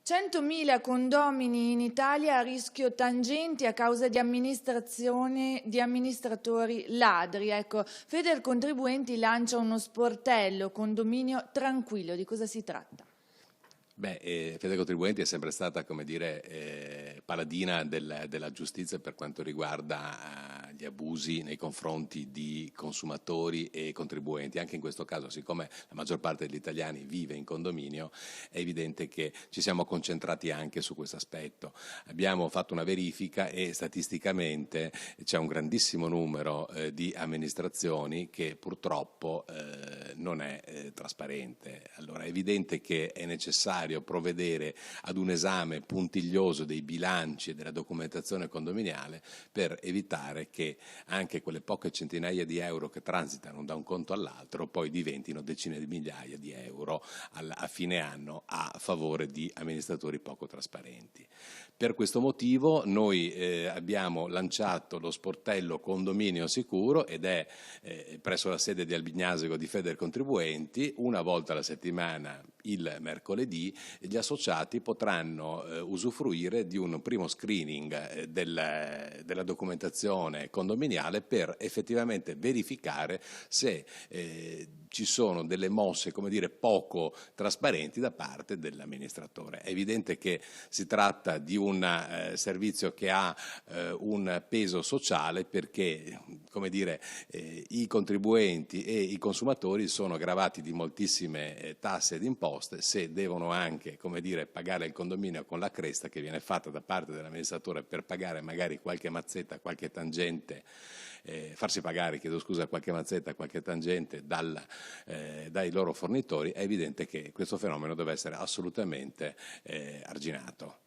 100.000 condomini in Italia a rischio tangenti a causa di amministratori ladri. Ecco, Federcontribuenti lancia uno sportello condominio tranquillo. Di cosa si tratta? Federcontribuenti è sempre stata, come dire, paladina della giustizia per quanto riguarda gli abusi nei confronti di consumatori e contribuenti. Anche in questo caso, siccome la maggior parte degli italiani vive in condominio, è evidente che ci siamo concentrati anche su questo aspetto. Abbiamo fatto una verifica e statisticamente c'è un grandissimo numero di amministrazioni che purtroppo non è trasparente. Allora è evidente che è necessario provvedere ad un esame puntiglioso dei bilanci e della documentazione condominiale per evitare che anche quelle poche centinaia di euro che transitano da un conto all'altro poi diventino decine di migliaia di euro a fine anno a favore di amministratori poco trasparenti. Per questo motivo noi abbiamo lanciato lo sportello Condominio Sicuro ed è presso la sede di Albignasego di Federcontribuenti. Una volta alla settimana, il mercoledì, gli associati potranno usufruire di un primo screening della documentazione condominiale per effettivamente verificare se ci sono delle mosse, come dire, poco trasparenti da parte dell'amministratore. È evidente che si tratta di un servizio che ha un peso sociale perché, come dire, i contribuenti e i consumatori sono gravati di moltissime tasse ed imposte. Se devono anche, come dire, pagare il condominio con la cresta che viene fatta da parte dell'amministratore per pagare magari qualche mazzetta, qualche tangente, farsi pagare, chiedo scusa, qualche mazzetta, qualche tangente dai loro fornitori, è evidente che questo fenomeno deve essere assolutamente arginato.